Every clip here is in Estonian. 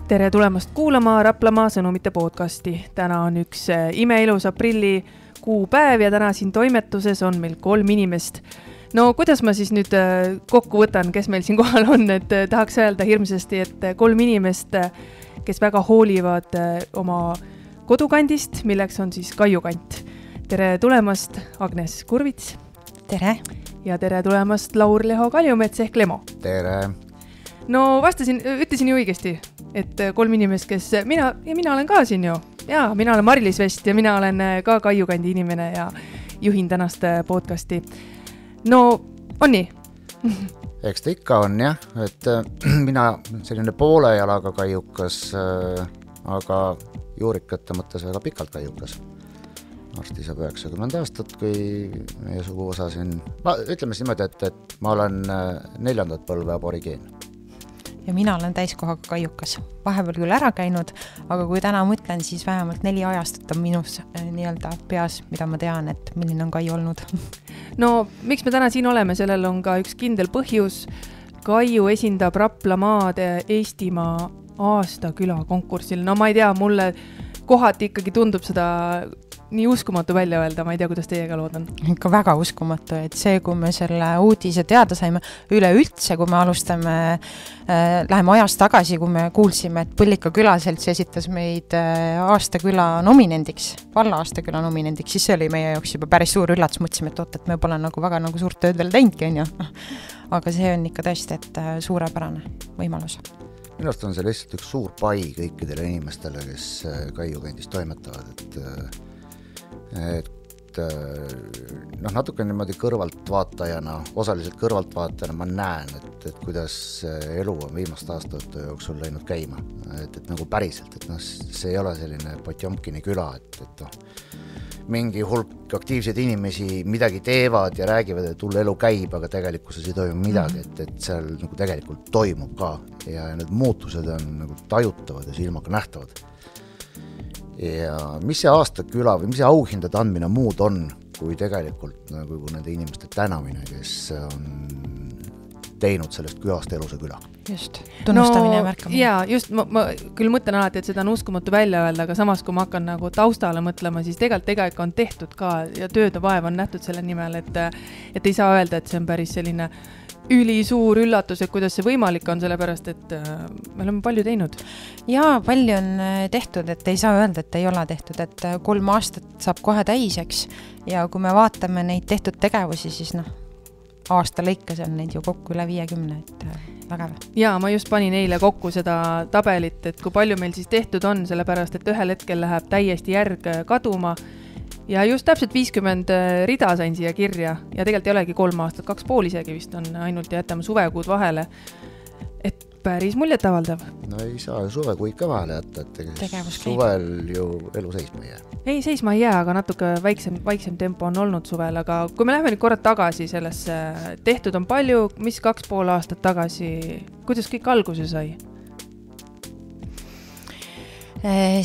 Tere tulemast kuulama Raplamaa sõnumite podcasti. Täna on üks imeilus aprilli kuupäev ja täna siin toimetuses on meil 3 inimest. No kuidas ma siis nüüd kokku võtan, kes meil siin kohal on, et tahaks öelda hirmsasti, et 3 inimest, kes väga hoolivad oma kodukandist, milleks on siis Kaiukant. Tere tulemast, Agnes Kurvits. Tere. Ja tere tulemast, Laur-Leho Kaljumets ehk Lemo. Tere. No ütlesin ju õigesti, et 3 inimest, kes mina olen ka siin ju. Jaa, mina olen Mari-Liis Vest ja mina olen ka Kaiukandi inimene ja juhin tänast podcasti. No, on nii? Eks ta ikka on, jah. Et mina selline poole jalaga kaiukas, aga juurikate mõttes väga pikalt kaiukas. Varsti saab 90 aastat, kui meie suguvõsa siin... Ütleme siis niimoodi, et ma olen 4. põlve aborigeen. Ja mina olen täiskohaga kaiukas. Vahepeal küll ära käinud, aga kui täna mõtlen, siis vähemalt 4 ajastut on minus nii-öelda peas, mida ma tean, et milline on Kaiu olnud. No, miks me täna siin oleme? Sellel on ka üks kindel põhjus. Kaiu esindab Raplamaad Eestimaa aastaküla konkursil. No ma ei tea, mulle kohati ikkagi tundub seda nii uskumatu välja öelda, ma ei tea, kuidas teiega loodan. Ikka väga uskumatu, et see, kui me selle uudise teada saime, üleüldse, kui me alustame, läheme ajast tagasi, kui me kuulsime, et Põllika külaselts esitas meid aastaküla nominendiks, valla aastaküla nominendiks, siis see oli meie jaoks juba päris suur üllatus, mõtlesime, et me pole väga suurt tööd veel teinudki, on ju. Aga see on ikka tõesti, et suurepärane võimalus. Minu arust on see lihtsalt üks suur pai kõikidele inimestele, kes Kaiukandis toimetavad, et natuke niimoodi kõrvaltvaatajana, osaliselt kõrvaltvaatajana ma näen, et kuidas elu on viimast aastate jooksul läinud käima. Et nagu päriselt, et see ei ole selline Potjomkini küla, et mingi hulk aktiivseid inimesi midagi teevad ja räägivad, et hull elu käib, aga tegelikkuses ei toimu midagi, et seal nagu tegelikult toimub ka ja need muutused on nagu tajutavad ja silmaga nähtavad. Ja mis see aastaküla või mis see auhindade andmine muud on, kui tegelikult nagu nende inimeste tänamine, kes on teinud sellest külast eluse küla. Just, tunnustamine ja märkamine. Jaa, just, ma küll mõtlen alati, et seda on uskumatu välja öelda, aga samas, kui ma hakkan nagu taustale mõtlema, siis tegelikult on tehtud ka ja tööd ja vaev on nähtud selle nimel, et ei saa öelda, et see on päris selline ülisuur üllatus, et kuidas see võimalik on, sellepärast, et me oleme palju teinud. Jaa, palju on tehtud, et ei saa öelda, et ei ole tehtud, et 3 aastat saab kohe täiseks ja kui me vaatame neid tehtud tegevusi, siis aasta lõikes on neid ju kokku üle 50, et vägev. Jaa, ma just panin eile kokku seda tabelit, et kui palju meil siis tehtud on, sellepärast, et ühel hetkel läheb täiesti järg kaduma ja just täpselt 50 rida sain siia kirja ja tegelikult ei olegi 3 aastat, 2,5 isegi vist on ainult ja jätame suvekuud vahele. Et päris muljet avaldav. No ei saa suvekuid ka vahele jätta, et suvel ju elu seisma ei jää. Ei, seisma ei jää, aga natuke vaiksem tempo on olnud suvel, aga kui me läheme nüüd korra tagasi sellesse, tehtud on palju, mis 2,5 aastat tagasi, kuidas kõik alguse sai?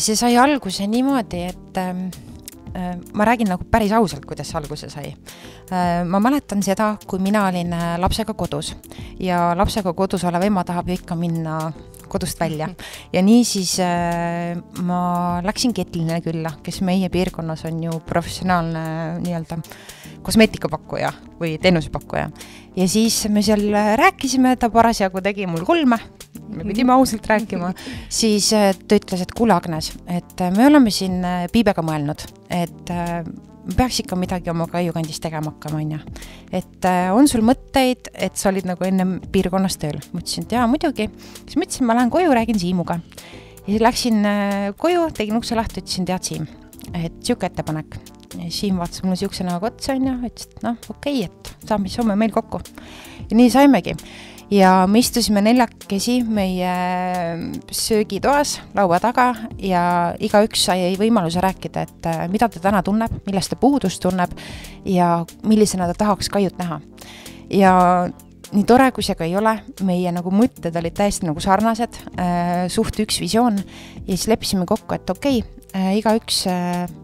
See sai alguse niimoodi, et ma räägin nagu päris ausalt, kuidas alguse sai. Ma mäletan seda, kui mina olin lapsega kodus ja lapsega kodus olev ema tahab ikka minna kodust välja. Ja nii siis ma läksin Ketline külla, kes meie piirkonnas on ju professionaalne nii-öelda kosmeetikapakkuja või teenusepakkuja. Ja siis me seal rääkisime, ta parasjagu tegi mul 3, me pidime ausalt rääkima, siis ta ütles, et kuule Agnes, et me oleme siin Piibega mõelnud, et me peaks ikka midagi oma Kaiukandis tegema hakkama, et on sul mõtteid, et sa olid nagu enne piirkonnas tööl. Mõtlesin, et jaa, muidugi. Siis mõtlesin, ma lähen koju, räägin Siimuga. Ja siis läksin koju, tegin ukse lahti, ütlesin, tead Siim, et siuke ettepanek. Ja Siim vaatas mulle siukse näoga otsa, ütles, et okei, et saame meil kokku. Ja nii saimegi. Ja me istusime 4 meie söögitoas laua taga ja igaüks sai võimaluse rääkida, et mida ta täna tunneb, millest ta puudust tunneb ja millisena ta tahaks Kaiut näha. Ja nii tore, kui see ka ei ole, meie nagu mõtted olid täiesti nagu sarnased, suht üks visioon ja siis leppisime kokku, et okei, igaüks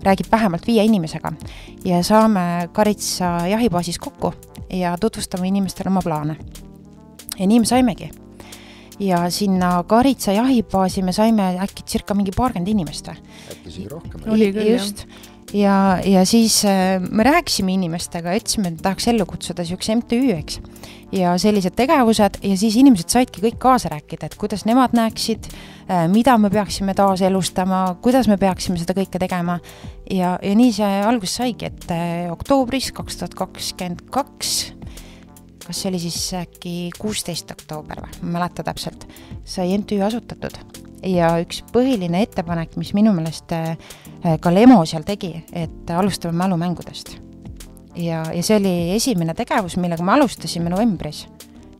räägib vähemalt 5 inimesega ja saame Karitsa jahibaasis kokku ja tutvustame inimestele oma plaane. Ja nii me saimegi. ja sinna Karitsa jahibaasi me saime äkki circa mingi 40 inimest või? Äkki isegi rohkem. Oli küll, just. Ja siis me rääkisime inimestega, ütlesime, et tahaks ellu kutsuda siukse MTÜ, eks. Ja sellised tegevused ja siis inimesed saidki kõik kaasa rääkida, et kuidas nemad näeksid, mida me peaksime taas elustama, kuidas me peaksime seda kõike tegema. Ja nii see algus saigi, et oktoobris 2022, kas see oli siis äkki 16. oktoober või, ma mäleta täpselt, sai MTÜ asutatud. Ja üks põhiline ettepanek, mis minu meelest ka Lemo seal tegi, et alustame mälumängudest. Ja see oli esimene tegevus, millega me alustasime novembris.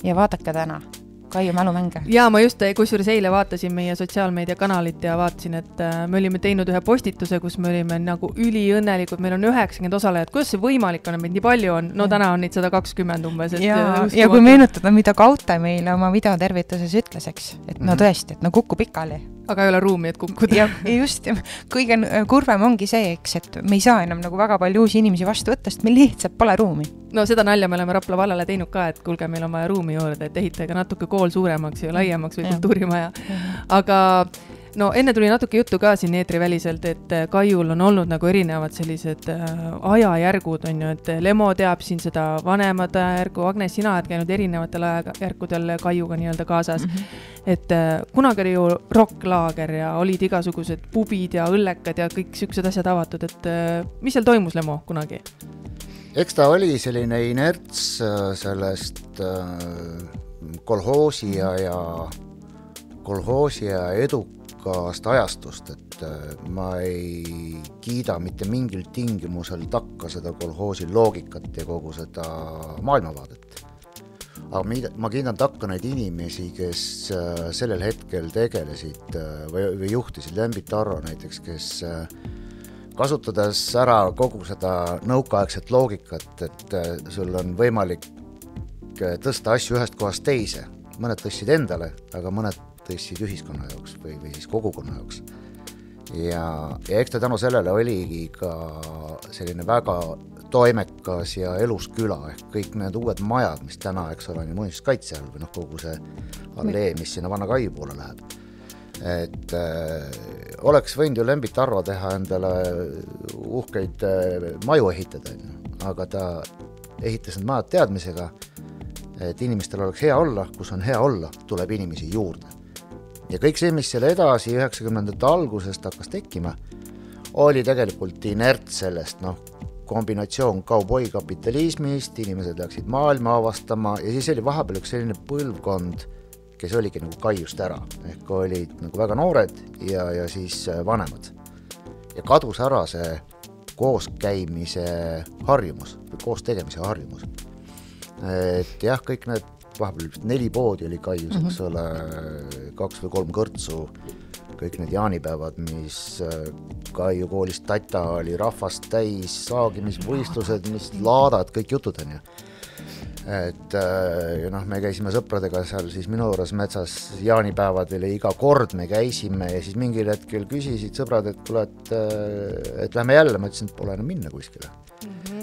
Ja vaadake täna, Kaiu mälumänge. Ja ma just kusjuures eile vaatasin meie sotsiaalmeedia kanalit ja vaatasin, et me olime teinud ühe postituse, kus me olime nagu üliõnnelikud, meil on 90 osalejat, kuidas see võimalik on, et meid nii palju on? No täna on neid 120 umbes. Ja kui meenutada, mida Kaute meile oma videotervituses ütles, eks, et no tõesti, et no kukku pikali. Aga ei ole ruumi, et kukkuda. Ja just, kõige kurvem ongi see, eks, et me ei saa enam nagu väga palju uusi inimesi vastu võtta, sest meil lihtsalt pole ruumi. No seda nalja me oleme Rapla vallale teinud ka, et kuulge, meil on vaja ruumi juurde, et ehitage natuke kool suuremaks ja laiemaks või kultuurimaja. Aga no enne tuli natuke juttu ka siin eetriväliselt, et Kaiul on olnud nagu erinevad sellised ajajärgud, on ju, et Lemo teab siin seda vanemad ajajärgu, Agnes, sina oled käinud erinevatel ajajärgudel Kaiuga nii-öelda kaasas. Et kunagi oli ju rocklaager ja olid igasugused pubid ja õllekad ja kõik siuksed asjad avatud, et mis seal toimus, Lemo, kunagi? Eks ta oli selline inerts sellest kolhoosi ja edukast ajastust, et ma ei kiida mitte mingil tingimusel takka seda kolhoosi loogikat ja kogu seda maailmavaadet. Aga ma kiidan takka neid inimesi, kes sellel hetkel tegelesid või juhtisid Lembit Arro näiteks, kes kasutades ära kogu seda nõukaaegset loogikat, et sul on võimalik tõsta asju ühest kohast teise. Mõned tõstsid endale, aga mõned tõstsid ühiskonna jaoks või siis kogukonna jaoks. Ja eks ta tänu sellele oligi ka selline väga toimekas ja elus küla, ehk kõik need uued majad, mis täna, eks ole, on muinsuskaitse all või kogu see allee, mis sinna Vanna Kaiu poole läheb. Et oleks võinud ju Lembit Arro teha endale uhkeid maju ehitada, aga ta ehitas need majad teadmisega, et inimestel oleks hea olla, kus on hea olla, tuleb inimesi juurde. Ja kõik see, mis selle edasi 90ndate algusest hakkas tekkima, oli tegelikult inert sellest, kombinatsioon kauboi-kapitalismist, inimesed läksid maailma avastama ja siis oli vahepeal üks selline põlvkond, kes oligi nagu Kaiust ära, ehk olid nagu väga noored ja siis vanemad. Ja kadus ära see kooskäimise harjumus või koos tegemise harjumus. Et jah, kõik need vahepeal 4 poodi oli Kaius, eks ole, 2 või 3 kõrtsu, kõik need jaanipäevad, mis Kaiu koolist Tata oli rahvast täis, saagimisvõistlused, mis laadad, kõik jutud on ju. Et me käisime sõpradega seal siis minu juures metsas jaanipäevadel ja iga kord me käisime ja siis mingil hetkel küsisid sõbrad, et kuule, et lähme jälle, ma ütlesin, et pole enam minna kuskile.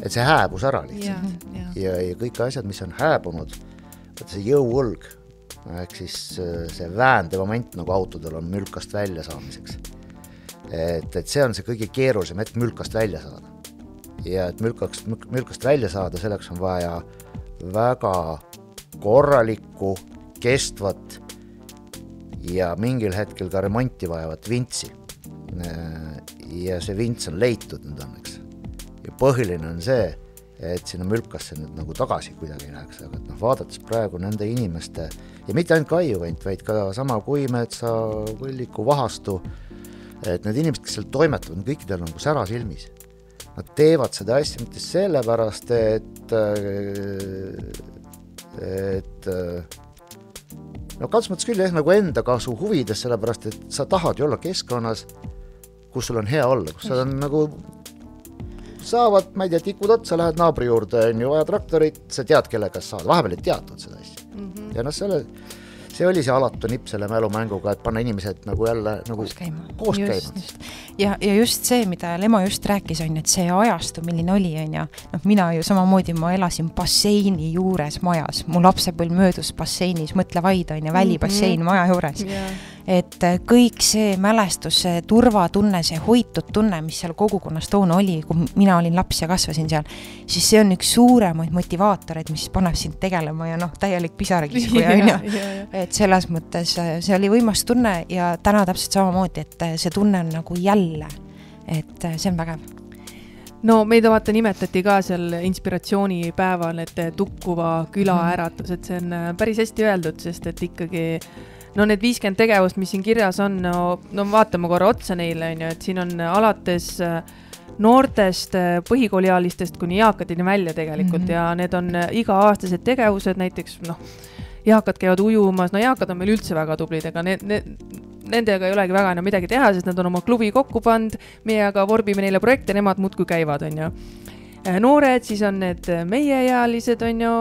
Et see hääbus ära lihtsalt. Ja kõik asjad, mis on hääbunud, see jõuõlg, ehk siis see väände moment nagu autodel on mülkast välja saamiseks. Et see on see kõige keerulisem hetk mülkast välja saada. Ja et mülkast välja saada, selleks on vaja väga korralikku, kestvat ja mingil hetkel ka remonti vajavat vintsi. Ja see vints on leitud nüüd õnneks. Ja põhiline on see, et sinna mülkasse nüüd nagu tagasi kuidagi ei läheks, aga vaadates praegu nende inimeste, ja mitte ainult Kaiu kant, vaid ka sama Kuimetsa, Võlliku, Vahastu, et need inimesed, kes seal toimetavad, kõikidel on nagu sära silmis. Nad teevad seda asja mitte sellepärast, et katsus mõttes küll nagu enda kasu huvides, sellepärast, et sa tahad ju olla keskkonnas, kus sul on hea olla, kus sa on nagu saavad, ma ei tea, tikud otsa, lähed naabri juurde, on ju vaja traktorit, sa tead, kellega saad, vahepeal ei teatud seda asja. Ja see oli see alatu nipp selle mälumänguga, et panna inimesed nagu jälle nagu koos käima. Ja just see, mida Lemo just rääkis, on, et see ajastu, milline oli, on ja mina ju samamoodi, ma elasin basseini juures majas, mu lapsepõlv möödus basseinis, mõtle vaid, on ja välibassein maja juures. Et kõik see mälestus, see turvatunne, see hoitud tunne, mis seal kogukonnas toona oli, kui mina olin laps ja kasvasin seal, siis see on üks suuremaid motivaatoreid, mis paneb sind tegelema ja täielik pisarakiskuja, on ja. Et selles mõttes see oli võimas tunne ja täna täpselt samamoodi, et see tunne on nagu jälle, et see on vägev. No meid vaata nimetati ka seal inspiratsioonipäeval, et tukkuva küla äratus, et see on päris hästi öeldud, sest et ikkagi need 50 tegevust, mis siin kirjas on, vaatame korra otsa neile, et siin on alates noortest, põhikooliealistest kuni eakatini välja tegelikult ja need on iga-aastased tegevused, näiteks eakad käivad ujumas, eakad on meil üldse väga tublid, aga nendega ei olegi väga enam midagi teha, sest nad on oma klubi kokku pand, meie aga vorbime neile projekte, nemad muudkui käivad, on ju. Noored, siis on need meieealised, on ju,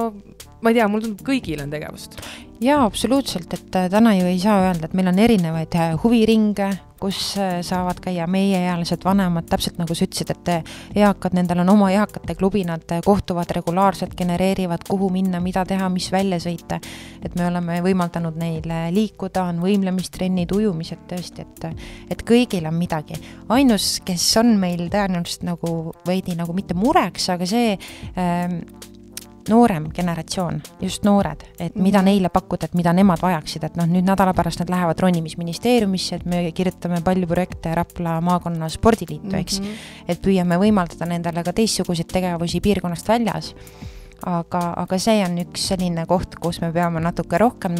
ma ei tea, mul tundub kõigil on tegevust. Jaa, absoluutselt, et täna ju ei saa öelda, et meil on erinevaid huviringe, kus saavad käia meieealised vanemad, täpselt nagu sa ütlesid, et eakad, nendel on oma eakate klubi, nad kohtuvad regulaarselt, genereerivad, kuhu minna, mida teha, mis välja sõita, et me oleme võimaldanud neile liikuda, on võimlemistrennid, ujumised tõesti, et kõigil on midagi. Ainus, kes on meil tõenäoliselt nagu veidi nagu mitte mureks, aga see noorem generatsioon, just noored, et mida neile pakkuda, et mida nemad vajaksid, et nüüd nädala pärast nad lähevad ronimisministeeriumisse, et me kirjutame palju projekte Rapla maakonna spordiliitu, eks, et püüame võimaldada nendele ka teistsuguseid tegevusi piirkonnast väljas. Aga see on üks selline koht, kus me peame natuke rohkem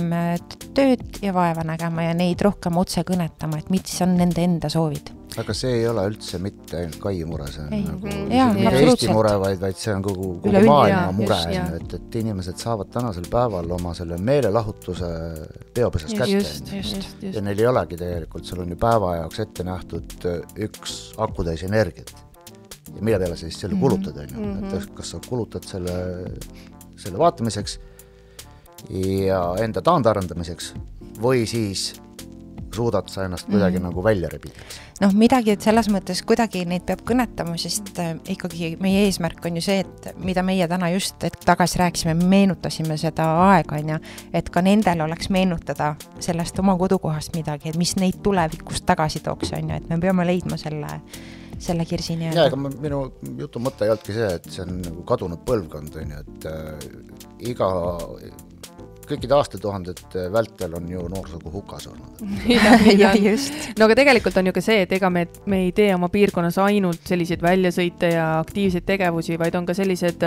tööd ja vaeva nägema ja neid rohkem otse kõnetama, et mis on nende enda soovid. Aga see ei ole üldse mitte ainult Kai mure, see on Eesti mure, vaid see on kogu maailma mure, et inimesed saavad tänasel päeval oma selle meelelahutuse peopesas kätte. Ja neil ei olegi tegelikult, seal on ju päeva jaoks ette nähtud üks akutäis energiat. Ja mille peale sa siis selle kulutad, et kas sa kulutad selle vaatamiseks ja enda taandarendamiseks või siis suudad sa ennast kuidagi nagu välja rebida. Midagi, et selles mõttes kuidagi neid peab kõnetama, sest ikkagi meie eesmärk on ju see, et mida meie täna just tagasi rääkisime, meenutasime seda aega, et ka nendel oleks meenutada sellest oma kodukohast midagi, et mis neid tulevikust tagasi tooks, et me peame leidma selle kirsini. Ja, aga minu jutu mõte ei olnudki see, et see on nagu kadunud põlvkond, et kõikide aastatuhandete vältel on ju noorsugu hukas olnud. Ja just. No aga tegelikult on ju ka see, et ega me ei tee oma piirkonnas ainult selliseid väljasõite ja aktiivseid tegevusi, vaid on ka sellised,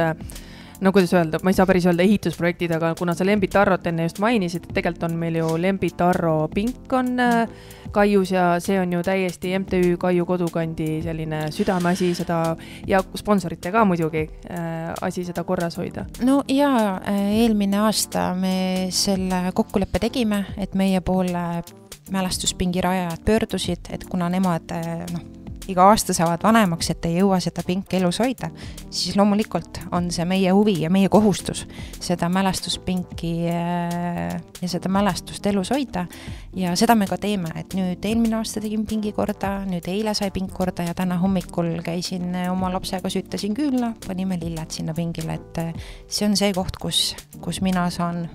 kuidas öelda, ma ei saa päris öelda ehitusprojektid, aga kuna sa Lembit Arrot enne just mainisid, et tegelikult on meil ju Lembit Arro pink on Kaius ja see on ju täiesti MTÜ Kaiu kodukandi selline südameasi seda ja sponsorite ka muidugi asi seda korras hoida. No ja eelmine aasta me selle kokkuleppe tegime, et meie poole mälestuspingi rajajad pöördusid, et kuna nemad iga aasta saavad vanemaks, et ei jõua seda pinki elus hoida, siis loomulikult on see meie huvi ja meie kohustus seda mälestuspinki ja seda mälestust elus hoida ja seda me ka teeme, et nüüd eelmine aasta tegin pingi korda, nüüd eile sai pink korda ja täna hommikul käisin oma lapsega, süttasin külla, panime lilled sinna pingile, et see on see koht, kus mina saan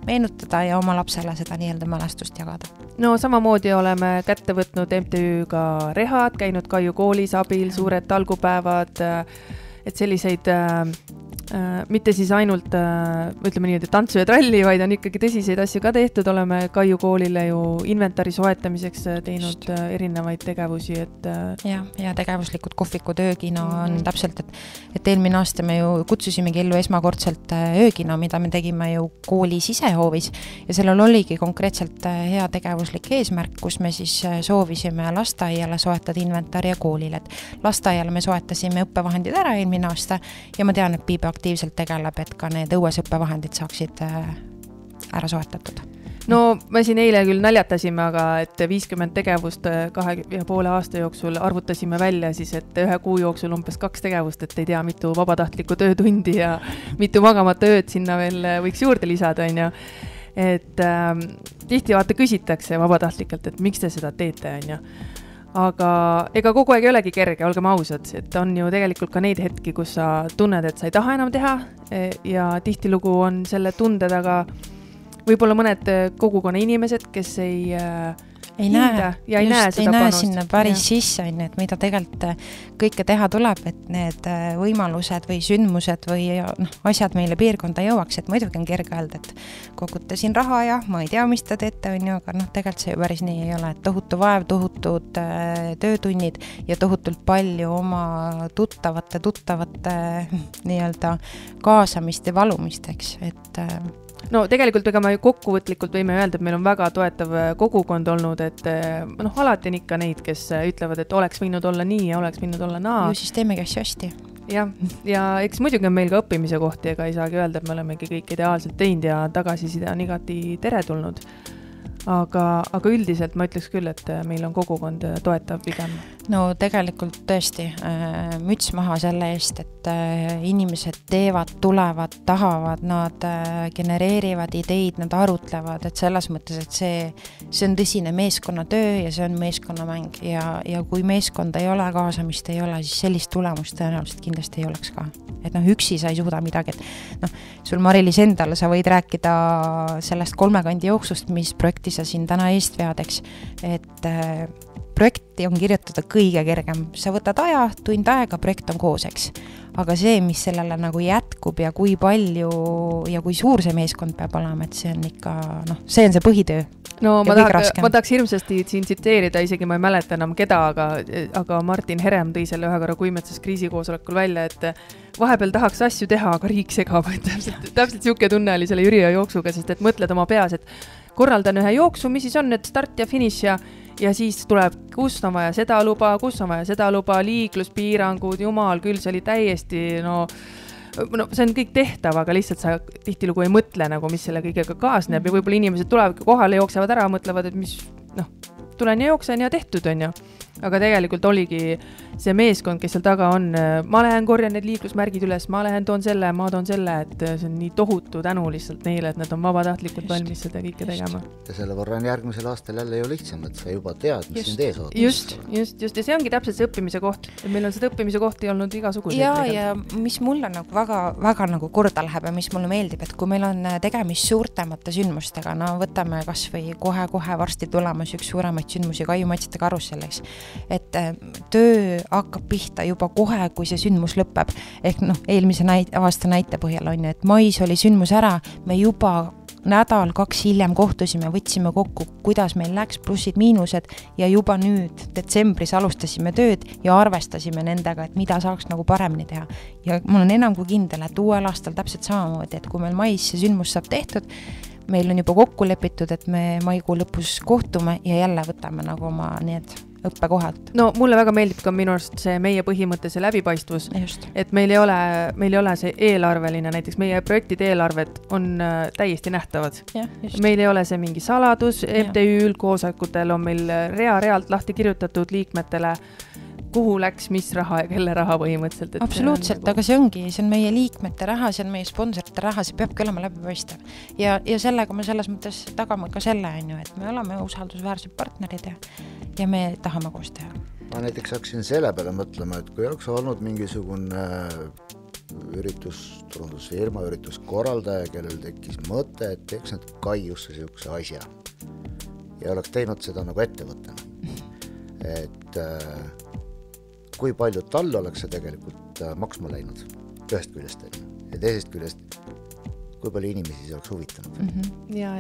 meenutada ja oma lapsele seda nii-öelda mälestust jagada. No samamoodi oleme kätte võtnud MTÜ-ga Rehad, käinud Kaiu koolis abil, suured talgupäevad, et selliseid mitte siis ainult, ütleme nii, et tantsu ja tralli, vaid on ikkagi tõsiseid asju ka tehtud, oleme Kaiu koolile ju inventari soetamiseks teinud erinevaid tegevusi, et ja tegevuslikud kohvikud, öökino on täpselt, et eelmine aasta me ju kutsusimegi ellu esmakordselt öökino, mida me tegime ju kooli sisehoovis ja sellel oligi konkreetselt hea tegevuslik eesmärk, kus me siis soovisime lasteaiale soetada inventari ja koolile, et lasteaiale me soetasime õppevahendid ära eelmine aasta ja ma tean, et Piibe aktiivselt tegeleb, et ka need õues õppevahendid saaksid ära soetatud. No me siin eile küll naljatasime, aga et 50 tegevust 2,5 aasta jooksul arvutasime välja siis, et 1 kuu jooksul umbes 2 tegevust, et ei tea, mitu vabatahtlikku töötundi ja mitu magamata ööd sinna veel võiks juurde lisada, on ju. et tihti vaata küsitakse vabatahtlikelt, et miks te seda teete, on ju. Aga ega kogu aeg ei olegi kerge, olgem ausad, et on ju tegelikult ka neid hetki, kus sa tunned, et sa ei taha enam teha ja tihtilugu on selle tunde taga võib-olla mõned kogukonna inimesed, kes ei näe sinna päris sisse, et mida tegelikult kõike teha tuleb, et need võimalused või sündmused või asjad meile piirkonda jõuaks, et muidugi on kerge öelda, et kogutasin raha ja ma ei tea, mis ta teete, aga tegelikult see ju päris nii ei ole, et tohutu vaev, tohutud töötunnid ja tohutult palju oma tuttavate nii-öelda kaasamist ja valumist, eks, et no tegelikult ega me kokkuvõtlikult võime öelda, et meil on väga toetav kogukond olnud, et alati on ikka neid, kes ütlevad, et oleks võinud olla nii ja oleks võinud olla naa. Ju siis teemegi asju hästi. Ja eks muidugi on meil ka õppimise kohti, ega ei saagi öelda, et me olemegi kõik ideaalselt teinud ja tagasiside on igati teretulnud. Aga üldiselt ma ütleks küll, et meil on kogukond toetav pigem. No tegelikult tõesti müts maha selle eest, et inimesed teevad, tulevad, tahavad, nad genereerivad ideid, nad arutlevad, et selles mõttes, et see on tõsine meeskonnatöö ja see on meeskonnamäng ja kui meeskonda ei ole, kaasamist ei ole, siis sellist tulemust tõenäoliselt kindlasti ei oleks ka. Et üksi sa ei suuda midagi, et sul Mari-Liis endale sa võid rääkida sellest 3 kandi jooksust, mis projekti sa siin täna eest vead, eks, et projekti on kirjutada kõige kergem. Sa võtad tund aega, projekt on koos, eks. Aga see, mis sellele nagu jätkub ja kui palju ja kui suur see meeskond peab olema, et see on ikka, see on see põhitöö. No ma tahaks hirmsasti siin tsiteerida, isegi ma ei mäleta enam keda, aga Martin Herem tõi selle ühe korra Kuimetsas kriisikoosolekul välja, et vahepeal tahaks asju teha, aga riik segab. Täpselt siuke tunne oli selle Jüri jooksuga, sest et mõtled oma peas, et korraldan ühe jooksu, mis siis on, et start ja finiš ja siis tuleb, kus on vaja seda luba, liikluspiirangud, jumal küll, see oli täiesti, see on kõik tehtav, aga lihtsalt sa tihtilugu ei mõtle, mis selle kõigega kaasneb ja võib-olla inimesed tulevad kohale, jooksevad ära, mõtlevad, et mis, tulen ja jooksen ja tehtud on ju. Aga tegelikult oligi see meeskond, kes seal taga on, ma lähen korjan need liiklusmärgid üles, ma lähen toon selle, et see on nii tohutu tänu lihtsalt neile, et nad on vabatahtlikult valmis seda kõike tegema. Ja selle võrra on järgmisel aastal jälle ju lihtsam, et sa juba tead, mis sind ees ootab. Just, ja see ongi täpselt see õppimise koht. Et meil on seda õppimise kohti olnud igasuguseid. Ja mis mulle väga korda läheb ja mis mulle meeldib, et kui meil on tegemist suurtemate sündmustega, võtame kas või kohe varsti tulemas üks suuremaid sündmusi Kaiumatsite karusselleks, et töö hakkab pihta juba kohe, kui see sündmus lõpeb. Ehk eelmise aasta näite põhjal on ju, et mais oli sündmus ära, me juba nädal 2 hiljem kohtusime, võtsime kokku, kuidas meil läks, plussid, miinused ja juba nüüd detsembris alustasime tööd ja arvestasime nendega, et mida saaks paremini teha. Ja ma olen enam kui kindel, et uuel aastal täpselt samamoodi, et kui meil mais see sündmus saab tehtud, meil on juba kokku lepitud, et me maikuu lõpus kohtume ja jälle võtame oma need õppekohad. No mulle väga meeldib ka minu arust see meie põhimõte, see läbipaistvus, et meil ei ole see eelarveline, näiteks meie projektide eelarved on täiesti nähtavad. Meil ei ole see mingi saladus, MTÜ üldkoosolekutel on meil realt lahti kirjutatud liikmetele, kuhu läks, mis raha ja kelle raha põhimõtteliselt. Absoluutselt, aga see on meie liikmete raha, see on meie sponsorite raha, see peabki olema läbipaistev. Ja sellega me selles mõttes tagame ka selle, et me oleme usaldusväärsed partnerid ja me tahame koos teha. Ma näiteks hakkasin selle peale mõtlema, et kui oleks olnud mingisugune turundusfirma, ürituskorraldaja, kellel tekkis mõte, et teeks nad Kaiusse siukse asja ja oleks teinud seda ettevõttena. Et kui palju tal oleks see tegelikult maksma läinud ühest küljest ja teisest küljest, kui palju inimesi see oleks huvitanud. Ja.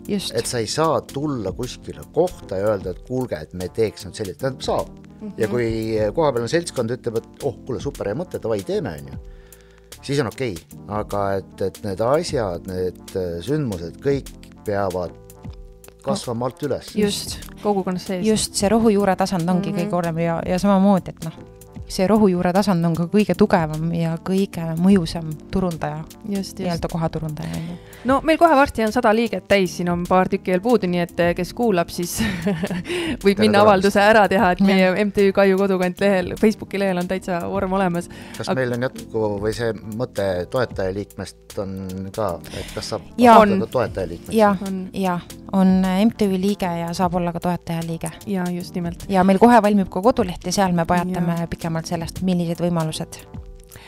Just. Et sa ei saa tulla kuskile kohta ja öelda, et kuulge, et me teeks nüüd selline, tähendab saab. Ja kui kohapeal on seltskond ütleb, et kuule, super ja mõte, tavai teeme, siis on okei. Aga et need asjad, need sündmused, kõik peavad kasvama alt üles. Just, kogukonnas sees. Just, see rohujuure tasand ongi kõige orem ja samamoodi, et see rohujuure tasand on ka kõige tugevam ja kõige mõjusam turundaja, nii-öelda kohaturundaja. No meil kohe varsti on 100 liiget täis, siin on paar tükki veel puudu, nii et kes kuulab, siis võib minna avalduse ära teha, et meie MTÜ Kaiu Kodukant lehel, Facebooki lehel on täitsa vorm olemas. Kas meil on jätku või see mõte toetajaliikmest on ka, et kas saab vaadata toetajaliikmest? Ja, on MTÜ liige ja saab olla ka toetajaliige. Ja, just nimelt. Ja meil kohe valmib ka koduleht ja seal me pajatame pikemalt sellest, millised võimalused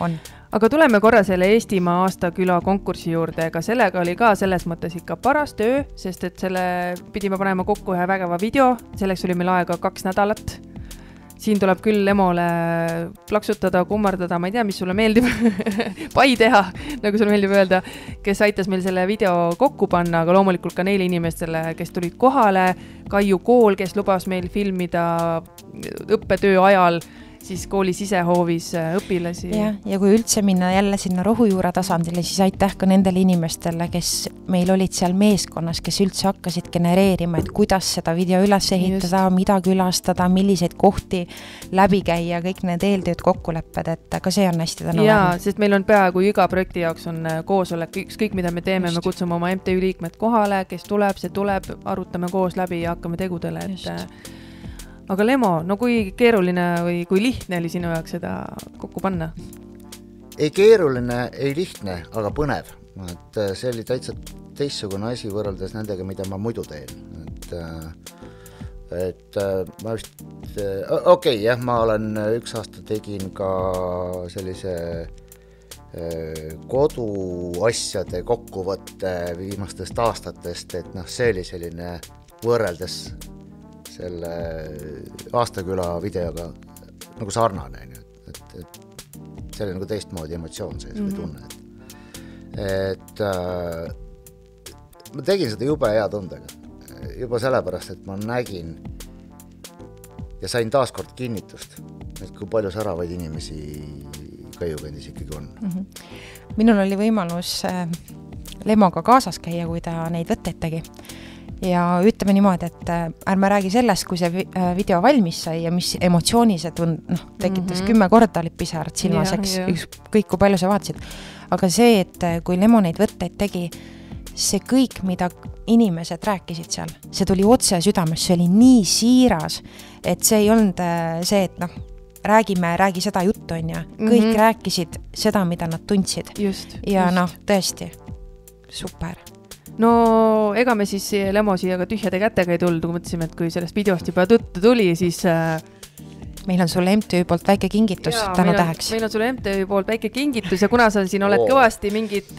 on. Aga tuleme korra selle Eestimaa aastaküla konkursi juurde, aga sellega oli ka selles mõttes ikka paras töö, sest et selle pidime panema kokku ühe vägeva video, selleks oli meil aega 2 nädalat. Siin tuleb küll Lemole plaksutada, kummardada, ma ei tea, mis sulle meeldib, pai teha, nagu sulle meeldib öelda, kes aitas meil selle video kokku panna, aga loomulikult ka neile inimestele, kes tulid kohale, Kaiu kool, kes lubas meil filmida õppetöö ajal, siis kooli sisehoovis õpilasi. Ja kui üldse minna jälle sinna rohujuure tasandile, siis aitäh ka nendele inimestele, kes meil olid seal meeskonnas, kes üldse hakkasid genereerima, et kuidas seda video üles ehitada, mida külastada, milliseid kohti läbi käia, kõik need eeltööd kokkulepped, et ka see on hästi tänu. Jaa, sest meil on peaaegu iga projekti jaoks on koosolek, ükskõik mida me teeme, me kutsume oma MTÜ liikmed kohale, kes tuleb, see tuleb, arutame koos läbi ja hakkame tegudele, et aga Lemo, no kui keeruline või kui lihtne oli sinu jaoks seda kokku panna? Ei keeruline, ei lihtne, aga põnev. Et see oli täitsa teistsugune asi võrreldes nendega, mida ma muidu teen. Et ma vist... Okei, ma olen 1 aasta tegin ka sellise koduasjade kokkuvõtte viimastest aastatest, et see oli selline võrreldes selle aastaküla videoga nagu sarnane, et see oli nagu teistmoodi emotsioon sees või tunne. Et ma tegin seda jube hea tundega. Juba sellepärast, et ma nägin ja sain taaskord kinnitust, et kui palju säravaid inimesi Kaiu kandis ikkagi on. Minul oli võimalus Lemoga kaasas käia, kui ta neid võtteid tegi. Ja ütleme niimoodi, et ärme räägi sellest, kui see video valmis sai ja mis emotsiooni see tekitas 10 korda olid pisarad silmas, kõik kui palju sa vaatasid. Aga see, et kui Lemo neid võtteid tegi, see kõik, mida inimesed rääkisid seal, see tuli otse südames, see oli nii siiras, et see ei olnud see, et räägi seda juttu on ja kõik rääkisid seda, mida nad tundsid. Ja tõesti, super. No ega me siis Lemo siia ka tühjade kätega ei tulnud, kui mõtlesime, et kui sellest videost juba tõttu tuli, siis... Meil on sulle MTÜ poolt väike kingitus, tänu täheks. Meil on sulle MTÜ poolt väike kingitus ja kuna sa siin oled kõvasti mingit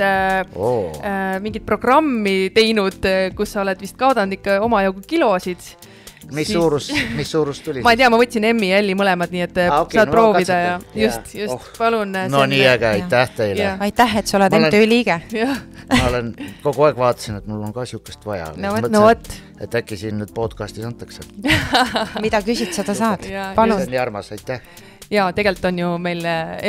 programmi teinud, kus sa oled vist kaadanud ikka omajagu kilosid, Mis suurus tuli? Ma ei tea, ma võtsin Emmi ja Elli mõlemad, nii et saad proovida ja just, palun. No nii äge, aitäh teile. Aitäh, et sa oled MTÜ liige. Ma olen kogu aeg vaatasin, et mul on ka sihukest vaja. Et äkki siin nüüd podcastis antakse. Mida küsid, seda saad. Palun. See on nii armas, aitäh. Ja tegelikult on ju meil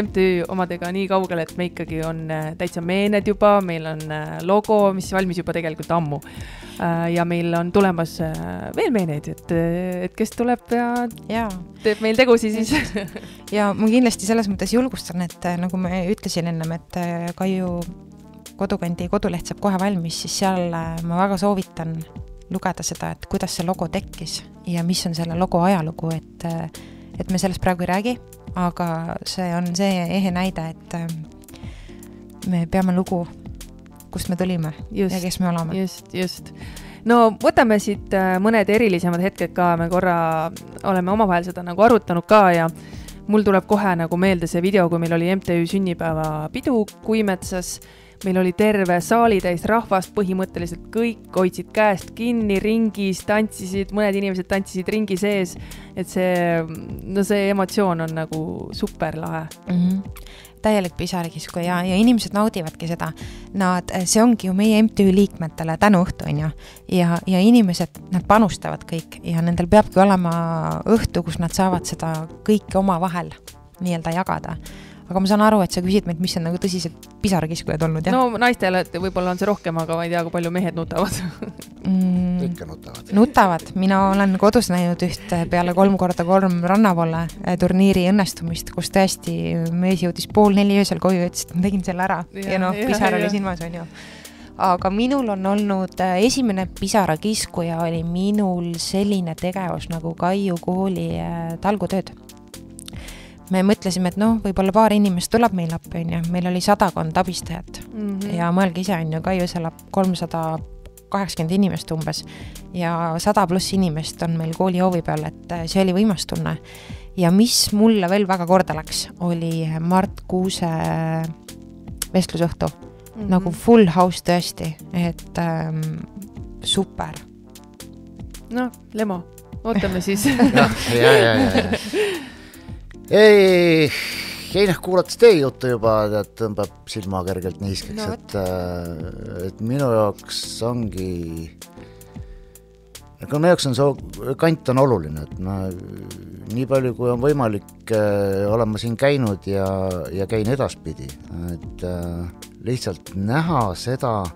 MTÜ omadega nii kaugel, et me ikkagi on täitsa meened juba, meil on logo, mis valmis juba tegelikult ammu. Ja meil on tulemas veel meeneid, et kes tuleb ja teeb meil tegusi siis. Ja ma kindlasti selles mõttes julgustan, et nagu me ütlesin ennem, et Kaiu Kodukandi koduleht saab kohe valmis, siis seal ma väga soovitan lugeda seda, et kuidas see logo tekkis ja mis on selle logo ajalugu, et me sellest praegu ei räägi, aga see on see ehe näide, et me peame lugu, kust me tulime ja kes me oleme. Just. No võtame siit mõned erilisemad hetked ka, me korra oleme omavahel seda nagu arutanud ka ja mul tuleb kohe nagu meelde see video, kui meil oli MTÜ sünnipäeva pidu Kuimetsas. Meil oli terve saalitäis rahvast, põhimõtteliselt kõik hoidsid käest kinni, ringis, tantsisid, mõned inimesed tantsisid ringi sees, et see emotsioon on nagu super lahe. Täielik pisarikisku ja inimesed naudivadki seda. See ongi ju meie MTÜ liikmetele tänuõhtu on ju. Ja inimesed, nad panustavad kõik ja nendel peabki olema õhtu, kus nad saavad seda kõike oma vahel nii-öelda jagada. Aga ma saan aru, et sa küsid meid, mis on nagu tõsiselt pisarakiskujad olnud, jah? No naistele võib-olla on see rohkem, aga ma ei tea, kui palju mehed nutavad. Ikka nutavad. Nutavad. Mina olen kodus näinud üht peale 3x3 rannavolle turniiri õnnestumist, kus tõesti mees jõudis 3:30 öösel koju, ütles, et ma tegin selle ära ja pisar oli silmas, on ju. Aga minul on olnud esimene pisarakiskuja oli minul selline tegevus nagu Kaiu kooli talgutööd. Me mõtlesime, et võib-olla paar inimest tuleb meil appi, on ju. Meil oli 100 abistajat ja mõelge ise, on ju, Kaius elab 380 inimest umbes ja 100+ inimest on meil kooli hoovi peal, et see oli võimastunne. Ja mis mulle veel väga korda läks, oli Mart Kuuse vestlusõhtu. Nagu full house tõesti, et super. No, Lemo, ootame siis. ja. Ei, kuulates teie juttu juba, tõmbab silma kergelt niiskeks, et minu jaoks ongi, minu jaoks on see kant on oluline, et ma nii palju kui on võimalik olen ma siin käinud ja käin edaspidi, et lihtsalt näha seda,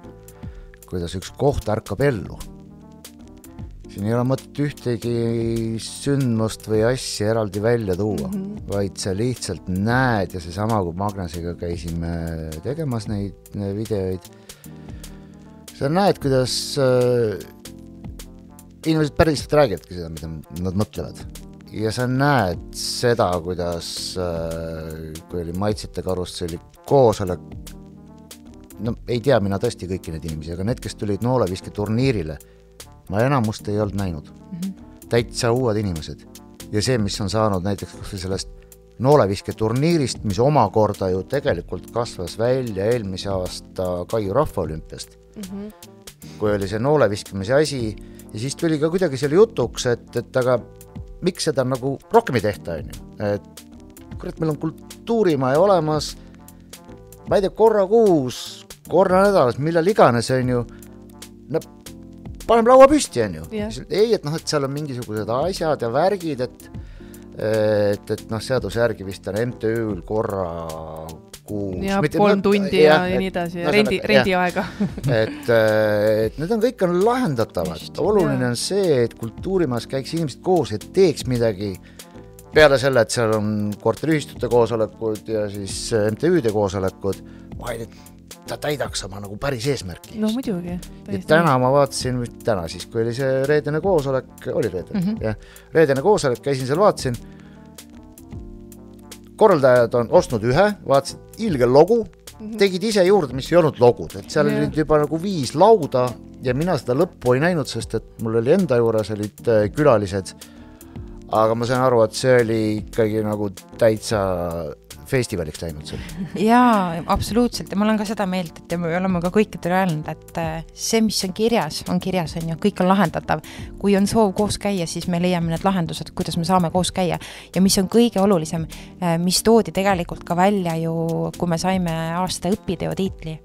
kuidas üks koht ärkab ellu. Siin ei ole mõtet ühtegi sündmust või asja eraldi välja tuua, vaid sa lihtsalt näed ja seesama, kui Magnesiga käisime tegemas neid videoid, sa näed, kuidas inimesed päriselt räägivadki seda, mida nad mõtlevad. Ja sa näed seda, kuidas, kui oli Maitsete Karusselli koosolek, ei tea mina tõesti kõiki neid inimesi, aga need, kes tulid nooleviske turniirile, ma enamust ei olnud näinud. Täitsa uued inimesed. Ja see, mis on saanud näiteks sellest nooleviske turniirist, mis omakorda ju tegelikult kasvas välja eelmise aasta Kaiu rahvaolümpiast. Kui oli see nooleviskamise asi ja siis tuli ka kuidagi selle jutuks, et aga miks seda nagu rohkem ei tehta, on ju? Et kurat, meil on kultuurimaja olemas, ma ei tea, korra kuus, korra nädalas, millal iganes, on ju, paneme laua püsti, on ju. Ei, et seal on mingisugused asjad ja värgid, et seaduse järgi vist on MTÜ-l korra kuus. Ja 3 tundi ja nii edasi, rendiaega. et need on kõik lahendatavad. Oluline on see, et kultuurimaas käiks inimesed koos, et teeks midagi peale selle, et seal on korteriühistute koosolekud ja siis MTÜ-de koosolekud, vaid et ta täidaks oma nagu päris eesmärki. No muidugi. Ja täna ma vaatasin, täna siis, kui oli see reedene koosolek, oli reedene, reedene koosolek, käisin seal, vaatasin, korraldajad on ostnud ühe, vaatasid ilgel logu, tegid ise juurde, mis ei olnud logud, et seal olid juba nagu 5 lauda ja mina seda lõppu ei näinud, sest et mul oli enda juures olid külalised, aga ma sain aru, et see oli ikkagi nagu täitsa festivaliks läinud seal. Jaa, absoluutselt. Ja ma olen ka seda meelt, et me oleme ka kõikidele öelnud, et see, mis on kirjas, on ju. Kõik on lahendatav. Kui on soov koos käia, siis me leiame need lahendused, kuidas me saame koos käia. Ja mis on kõige olulisem, mis toodi tegelikult ka välja ju, kui me saime aasta õpiteo tiitli.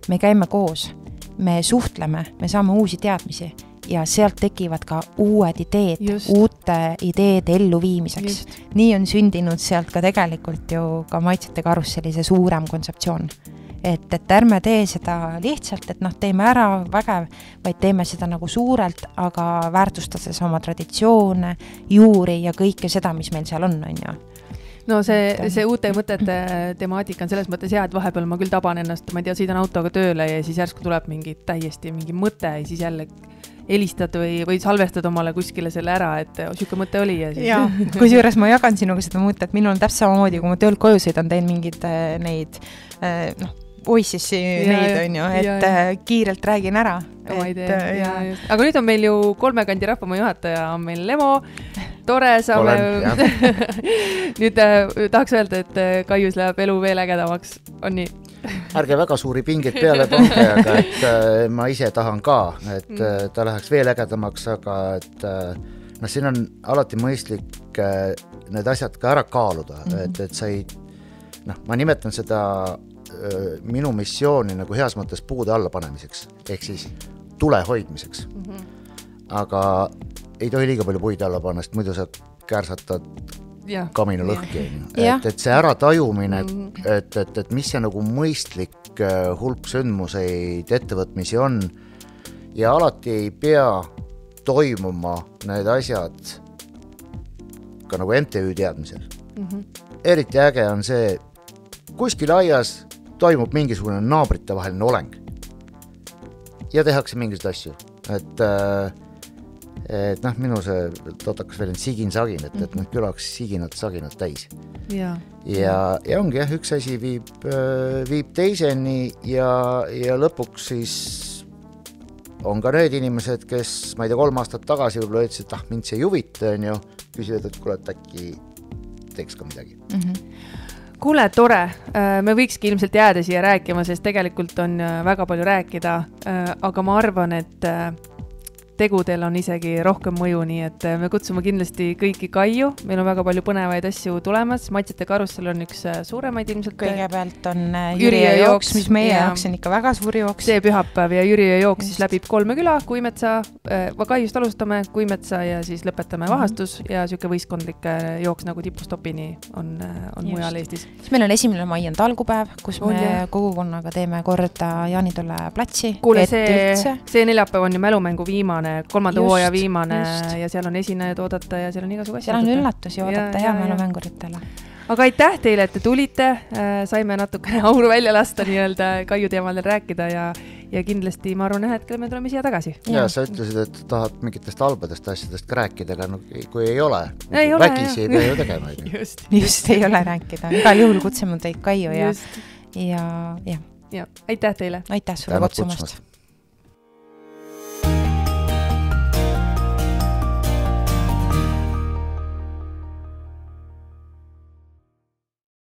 Me käime koos, me suhtleme, me saame uusi teadmisi ja sealt tekivad ka uued ideed, uute ideede elluviimiseks. Nii on sündinud sealt ka tegelikult ju ka Maitsete Karusselli see suurem kontseptsioon. Et ärme tee seda lihtsalt, et teeme ära vägev, vaid teeme seda nagu suurelt, aga väärtustades oma traditsioone, juuri ja kõike seda, mis meil seal on ju. No see uute mõtete temaatika on selles mõttes hea, et vahepeal ma küll taban ennast, ma ei tea, sõidan autoga tööle ja siis järsku tuleb mingi mõte ja siis jälle helistad või salvestad omale kuskile selle ära, et siuke mõte oli. Ja, ja kusjuures ma jagan sinuga seda mõtet, minul on täpselt samamoodi, kui ma tööl koju sõidan, teen mingid neid voices'i neid on ju, et kiirelt räägin ära. Aga nüüd on meil ju 3 kandi rahvamaa juhataja, on meil Lemo, tore saame. Nüüd tahaks öelda, et Kaius läheb elu veel ägedamaks, on nii? Ärge väga suuri pingeid peale pange, aga et ma ise tahan ka, et ta läheks veel ägedamaks, aga et siin on alati mõistlik need asjad ka ära kaaluda, et sa ei, ma nimetan seda minu missiooni nagu heas mõttes puude alla panemiseks, ehk siis tule hoidmiseks. Aga ei tohi liiga palju puid alla panna, sest muidu sa kärsatad kaminu lõhki. Et see ära tajumine, et mis see nagu mõistlik hulk sündmuseid ettevõtmisi on ja alati ei pea toimuma need asjad ka nagu MTÜ teadmisel. Eriti äge on see, kuskil aias toimub mingisugune naabrite vaheline oleng ja tehakse mingisuguseid asju. Et minu see totakas veel sigin-sagin, et külaks siginad-saginad täis. Ja ongi jah, üks asi viib teiseni ja lõpuks siis on ka need inimesed, kes ma ei tea 3 aastat tagasi võib-olla ütlesid, et mind see ei huvita, on ju, küsivad, et kuule, et äkki teeks ka midagi. Kuule, tore. Me võikski ilmselt jääda siia rääkima, sest tegelikult on väga palju rääkida, aga ma arvan, et tegudel on isegi rohkem mõju, nii et me kutsume kindlasti kõiki Kaiu. Meil on väga palju põnevaid asju tulemas. Maitsete karussel on üks suuremaid ilmselt. Kõigepealt on Jüriöö jooks, mis meie jaoks on ikka väga suur jooks. See pühapäev ja Jüriöö jooks siis läbib 3 küla, Kuimetsa, Kaiust alustame, Kuimetsa ja siis lõpetame Vahastus ja siuke võistkondlik jooks nagu tipustopini on mujal Eestis. Meil on 1. mai on talgupäev, kus me kogukonnaga teeme korda Jaanitule platsi. Kuule, see neljapäev on ju mälumängu viimane 3. hooaja viimane ja seal on esinejad oodata ja seal on igasugu asju. Seal on üllatusi oodata ja mälumänguritele. Aga aitäh teile, et te tulite. Saime natukene auru välja lasta nii-öelda Kaiu teemadel rääkida ja kindlasti ma arvan hetkel me tuleme siia tagasi. Ja sa ütlesid, et tahad mingitest halbadest asjadest ka rääkida, aga kui ei ole vägisi ei pea ju tegema. Just ei ole rääkida. Igal juhul kutsume teid Kaiu ja aitäh teile. Aitäh sulle kutsumast.